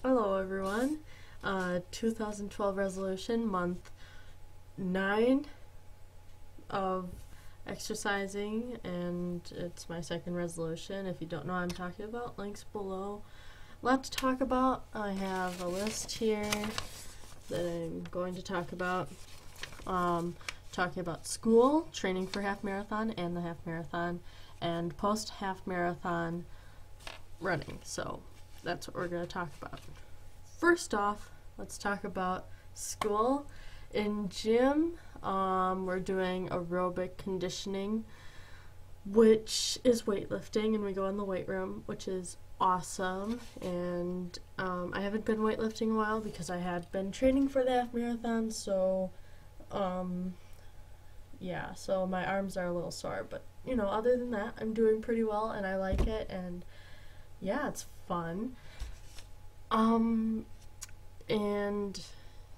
Hello everyone. 2012 resolution, month 9 of exercising, and it's my second resolution. If you don't know what I'm talking about, links below. A lot to talk about. I have a list here that I'm going to talk about. Talking about school, training for half marathon and the half marathon, and post half marathon running. So that's what we're going to talk about. First off, let's talk about school. In gym, we're doing aerobic conditioning, which is weightlifting, and we go in the weight room, which is awesome. And I haven't been weightlifting in a while because I had been training for the half marathon, so yeah, so my arms are a little sore, but you know, other than that, I'm doing pretty well and I like it, and yeah, it's fun. And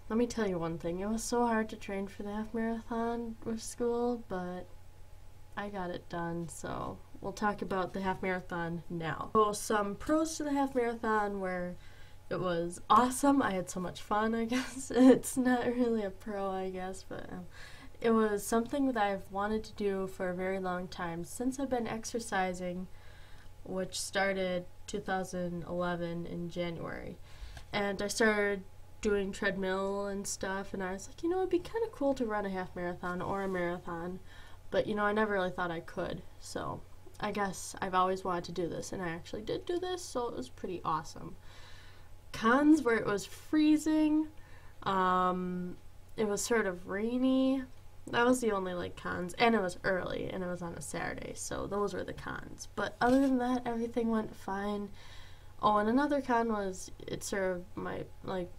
let me tell you one thing, it was so hard to train for the half marathon with school, but I got it done, so we'll talk about the half marathon now. So some pros to the half marathon where it was awesome. I had so much fun, I guess. It's not really a pro, I guess, but it was something that I've wanted to do for a very long time since I've been exercising, which started 2011 in January. And I started doing treadmill and stuff, and I was like, you know, it'd be kind of cool to run a half marathon or a marathon, but you know, I never really thought I could, so I guess I've always wanted to do this, and I actually did do this, so it was pretty awesome. Cons were it was freezing, it was sort of rainy. That was the only like cons, and it was early, and it was on a Saturday, so those were the cons. But other than that, everything went fine. Oh, and another con was it sort of my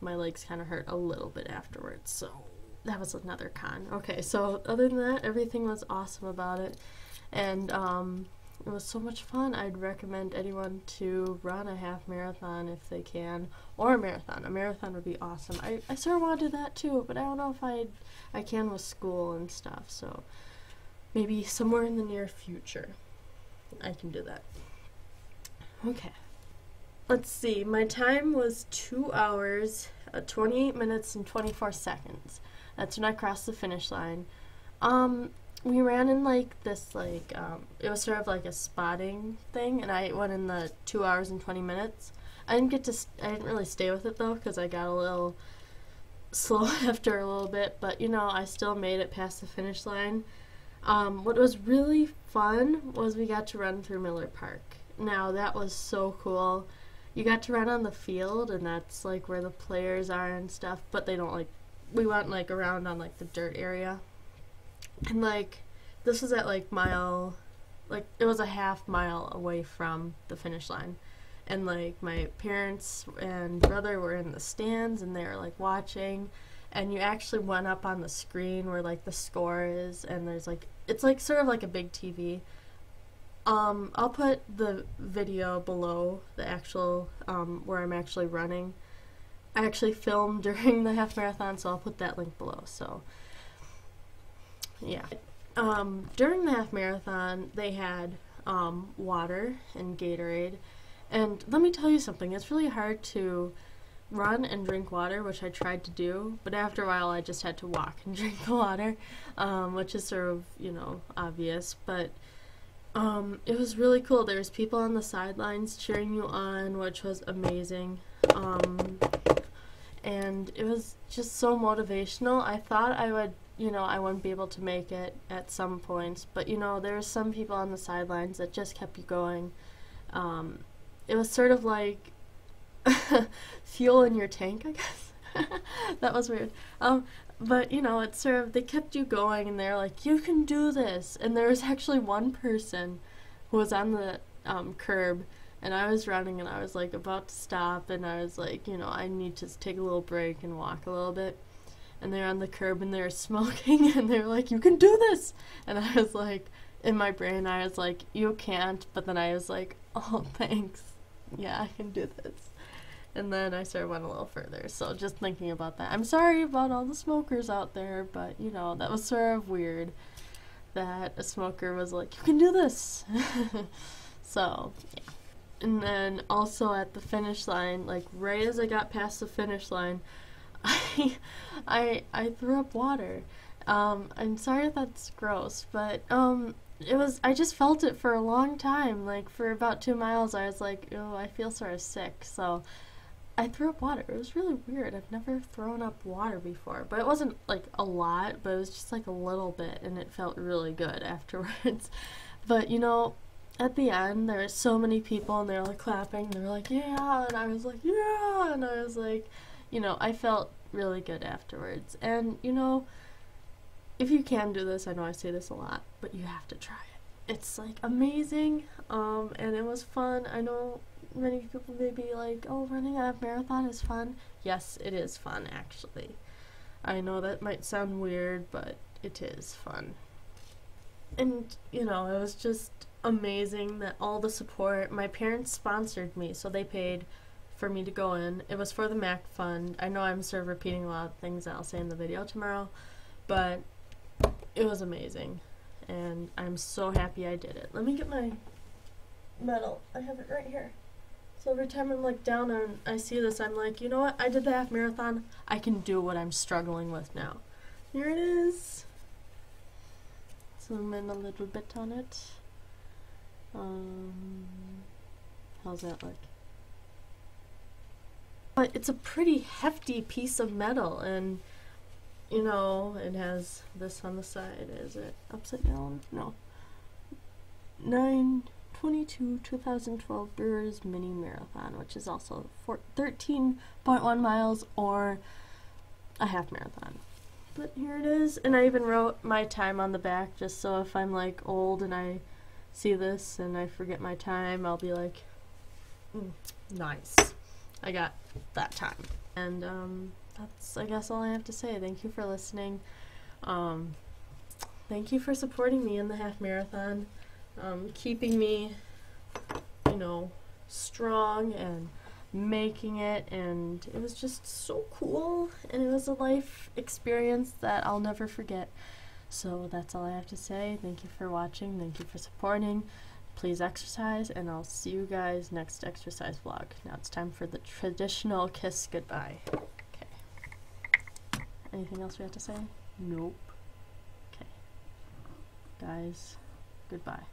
legs kind of hurt a little bit afterwards, so that was another con. Okay, so other than that, everything was awesome about it, and it was so much fun. I'd recommend anyone to run a half marathon if they can, or a marathon. A marathon would be awesome. I sort of want to do that too, but I don't know if I can with school and stuff, so maybe somewhere in the near future I can do that. Okay. Let's see, my time was 2 hours, 28 minutes, and 24 seconds. That's when I crossed the finish line. We ran in like this, it was sort of like a spotting thing, and I went in the 2 hours and 20 minutes. I didn't really stay with it though, because I got a little slow after a little bit, but you know, I still made it past the finish line. What was really fun was we got to run through Miller Park. Now, that was so cool. You got to run on the field, and that's like where the players are and stuff, but they don't we went like around on like the dirt area. And like, this was at like it was a half mile away from the finish line. And like, my parents and brother were in the stands, and they were like watching, and you actually went up on the screen where like the score is, and there's like, it's like sort of like a big TV. I'll put the video below the actual, where I'm actually running. I actually filmed during the half marathon, so I'll put that link below, so yeah. During the half marathon, they had, water and Gatorade, and let me tell you something, it's really hard to run and drink water, which I tried to do, but after a while I just had to walk and drink the water, which is sort of, you know, obvious, but it was really cool. There was people on the sidelines cheering you on, which was amazing. And it was just so motivational. I thought I would, you know, I wouldn't be able to make it at some points, but you know, there were some people on the sidelines that just kept you going. It was sort of like fuel in your tank, I guess. That was weird. But you know, it's sort of, they kept you going, and they're like, you can do this. And there was actually one person who was on the curb, and I was running, and I was like about to stop, and I was like, you know, I need to take a little break and walk a little bit. And they're on the curb, and they're smoking, and they're like, you can do this. And I was like, in my brain, I was like, you can't. But then I was like, oh, thanks. Yeah, I can do this. And then I sort of went a little further, so just thinking about that. I'm sorry about all the smokers out there, but, you know, that was sort of weird that a smoker was like, you can do this. So, yeah. And then also at the finish line, like right as I got past the finish line, I threw up water. I'm sorry if that's gross, but I just felt it for a long time. Like for about 2 miles, I was like, oh, I feel sort of sick. So I threw up water. It was really weird. I've never thrown up water before, but it wasn't like a lot, but it was just like a little bit, and it felt really good afterwards. But at the end, there were so many people, and they were like clapping. They were like, yeah, and I was like, yeah, and I was like, I felt really good afterwards. And if you can do this, I know I say this a lot, but you have to try it. It's like amazing, and it was fun. I know many people may be like, oh, running a marathon is fun. Yes, it is fun, actually. I know that might sound weird, but it is fun. And, it was just amazing that all the support. My parents sponsored me, so they paid for me to go in. It was for the MAC Fund. I know I'm sort of repeating a lot of things that I'll say in the video tomorrow, but it was amazing, and I'm so happy I did it. Let me get my medal. I have it right here. So every time I'm like down and I see this, I'm like, you know what? I did the half marathon. I can do what I'm struggling with now. Here it is. Zoom in a little bit on it. How's that look? But it's a pretty hefty piece of metal, and it has this on the side. Is it upside down? No. 9/22/2012 Brewers Mini Marathon, which is also 13.1 miles or a half marathon. But here it is, and I even wrote my time on the back, just so if I'm like old and I see this and I forget my time, I'll be like, nice, I got that time. And that's, I guess, all I have to say. Thank you for listening. Thank you for supporting me in the half marathon, keeping me, strong and making it, and it was just so cool, and it was a life experience that I'll never forget. So that's all I have to say. Thank you for watching. Thank you for supporting. Please exercise, and I'll see you guys next exercise vlog. Now it's time for the traditional kiss goodbye. Okay. Anything else we have to say? Nope. Okay. Guys, goodbye.